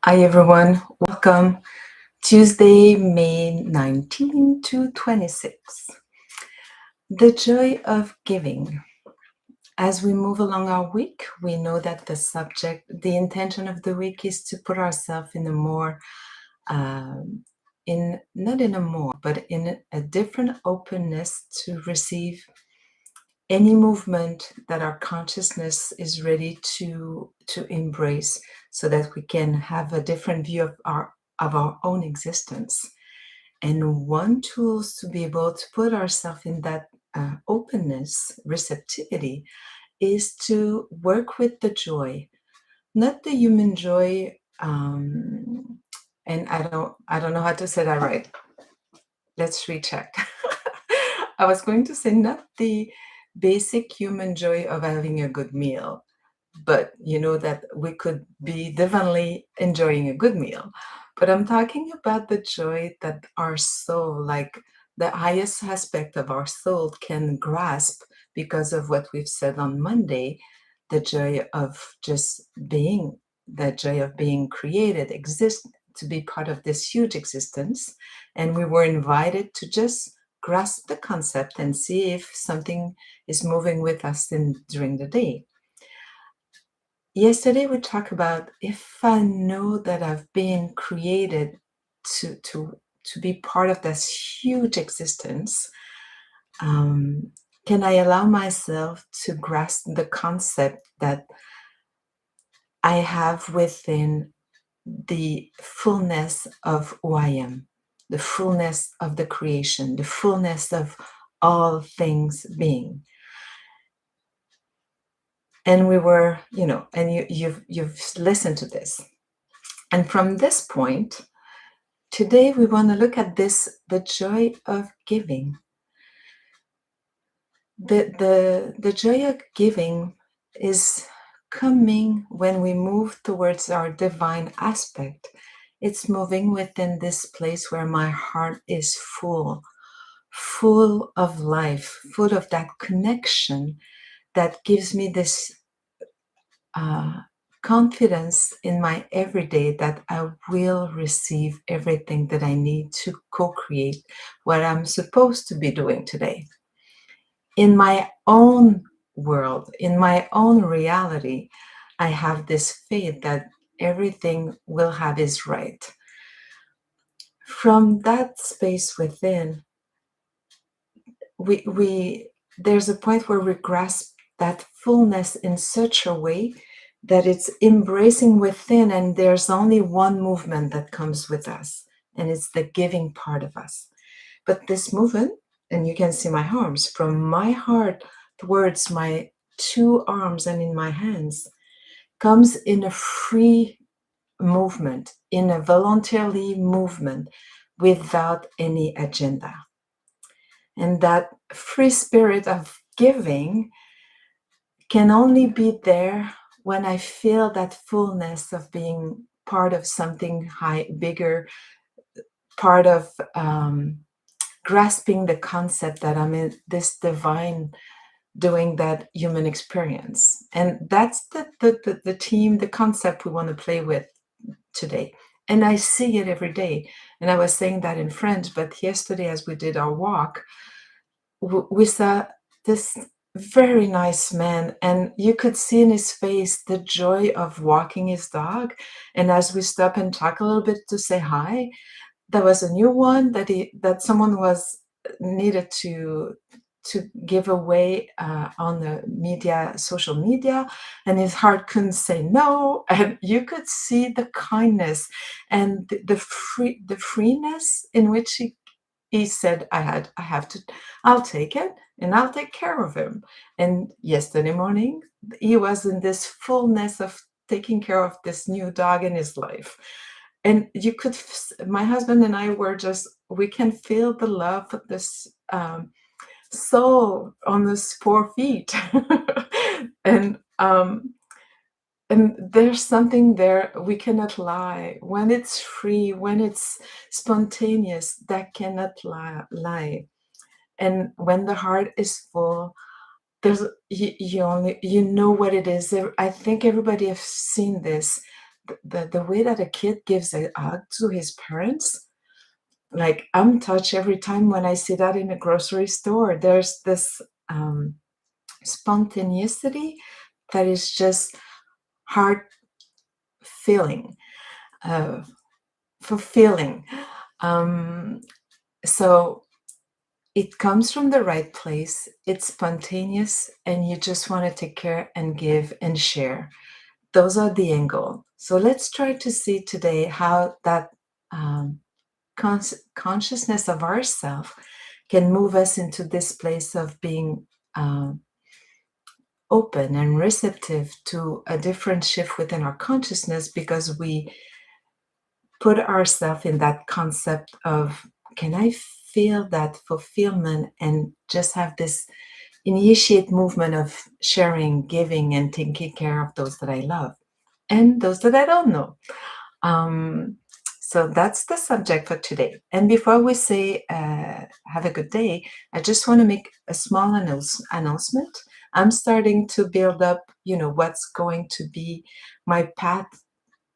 Hi everyone, welcome. Tuesday, May 19 to 26. The joy of giving. As we move along our week, we know that the intention of the week is to put ourselves in a different openness to receive any movement that our consciousness is ready to embrace, so that we can have a different view of our own existence. And one tool to be able to put ourselves in that openness, receptivity, is to work with the joy, not the human joy. And I don't know how to say that right. Let's recheck. I was going to say not the basic human joy of having a good meal, but you know that we could be divinely enjoying a good meal. But I'm talking about the joy that our soul, like the highest aspect of our soul, can grasp because of what we've said on Monday, the joy of just being, the joy of being created, exist, to be part of this huge existence. And we were invited to just grasp the concept and see if something is moving with us during the day. Yesterday we talked about, if I know that I've been created to be part of this huge existence, can I allow myself to grasp the concept that I have within the fullness of who I am, the fullness of the creation, the fullness of all things being? And we were, and you've listened to this. And from this point, today we want to look at the joy of giving. The joy of giving is coming when we move towards our divine aspect. It's moving within this place where my heart is full of life, full of that connection that gives me this confidence in my everyday that I will receive everything that I need to co-create what I'm supposed to be doing today. In my own world, in my own reality, I have this faith that everything will have its right. From that space within, there's a point where we grasp that fullness in such a way that it's embracing within, and there's only one movement that comes with us, and it's the giving part of us. But this movement, and you can see my arms, from my heart towards my two arms and in my hands, comes in a free movement, in a voluntarily movement, without any agenda. And that free spirit of giving can only be there when I feel that fullness of being part of something bigger, part of grasping the concept that I'm in this divine doing that human experience. And that's the team, the concept we want to play with today. And I see it every day. And I was saying that in French, but yesterday as we did our walk, we saw this very nice man, and you could see in his face the joy of walking his dog. And as we stopped and talked a little bit to say hi, there was a new one that someone was needed to give away on the social media, and his heart couldn't say no. And you could see the kindness and the freeness in which he said, I'll take it and I'll take care of him. And yesterday morning, he was in this fullness of taking care of this new dog in his life. And my husband and I we can feel the love of this soul on those 4 feet. And there's something there we cannot lie. When it's free, when it's spontaneous, that cannot lie. And when the heart is full, you know what it is. I think everybody has seen this. the way that a kid gives a hug to his parents, like, I'm touched every time when I see that in a grocery store. There's this spontaneity that is just heart filling, uh, fulfilling. Um, so it comes from the right place, it's spontaneous, and you just want to take care and give and share. Those are the end goal. So let's try to see today how that um, consciousness of ourself can move us into this place of being open and receptive to a different shift within our consciousness, because we put ourselves in that concept of, can I feel that fulfillment and just have this initiate movement of sharing, giving, and taking care of those that I love and those that I don't know. Um, so that's the subject for today. And before we say have a good day, I just want to make a small announcement. I'm starting to build up, what's going to be my path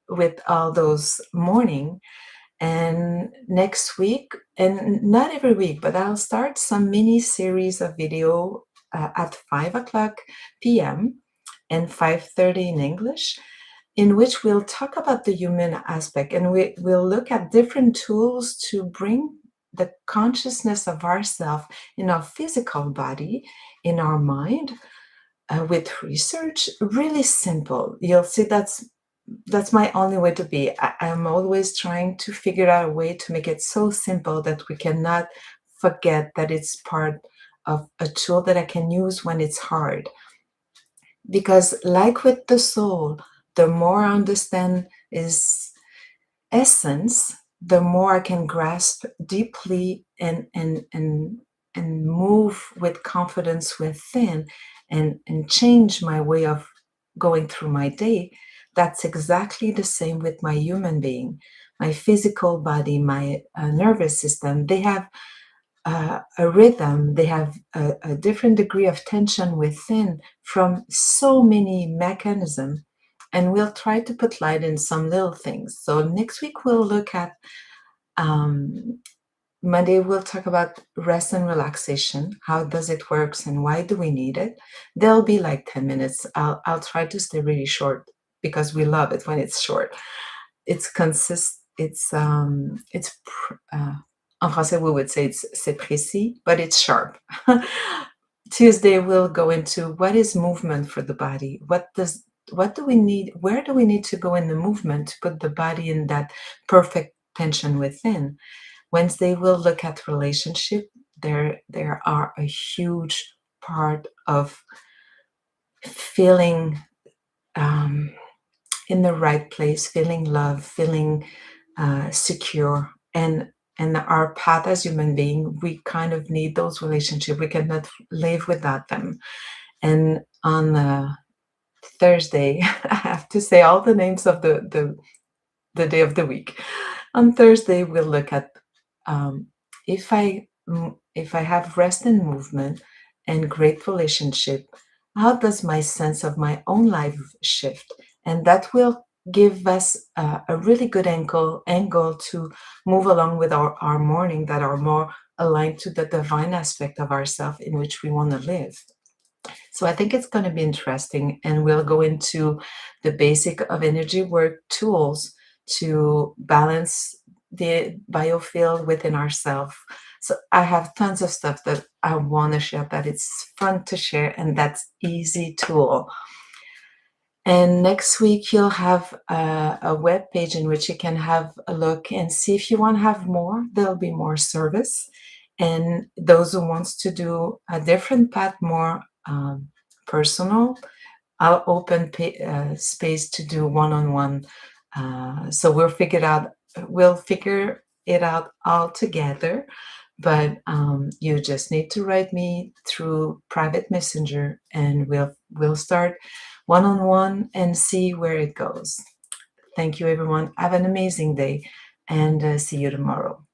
with all those morning. And next week, and not every week, but I'll start some mini series of video at 5 o'clock p.m. and 5:30 in English, in which we'll talk about the human aspect, and we'll look at different tools to bring the consciousness of ourself in our physical body, in our mind, with research. Really simple. You'll see that's my only way to be. I'm always trying to figure out a way to make it so simple that we cannot forget that it's part of a tool that I can use when it's hard. Because like with the soul, the more I understand is essence, the more I can grasp deeply and move with confidence within, and change my way of going through my day. That's exactly the same with my human being, my physical body, my nervous system. They have a rhythm, they have a different degree of tension within from so many mechanisms. And we'll try to put light in some little things. So next week we'll look at um, Monday we'll talk about rest and relaxation. How does it works and why do we need it? They'll be like 10 minutes. I'll try to stay really short because we love it when it's short. En français we would say c'est précis, but it's sharp. Tuesday we'll go into what is movement for the body. What do we need? Where do we need to go in the movement to put the body in that perfect tension within? Wednesday we'll look at relationship. There are a huge part of feeling in the right place, feeling love, feeling secure, and our path as human being, we kind of need those relationships. We cannot live without them. And on Thursday, I have to say all the names of the day of the week. On Thursday, we'll look at um, if I have rest and movement and great relationship, how does my sense of my own life shift? And that will give us a really good angle to move along with our morning, that are more aligned to the divine aspect of ourself in which we want to live. So I think it's going to be interesting, and we'll go into the basic of energy work tools to balance the biofield within ourselves. So I have tons of stuff that I want to share, that it's fun to share, and that's easy tool. And next week you'll have a web page in which you can have a look and see if you want to have more. There'll be more service, and those who wants to do a different path, more personal, I'll open space to do one-on-one. So we'll figure it out all together. But you just need to write me through private messenger, and we'll start one-on-one and see where it goes. Thank you, everyone. Have an amazing day, and see you tomorrow.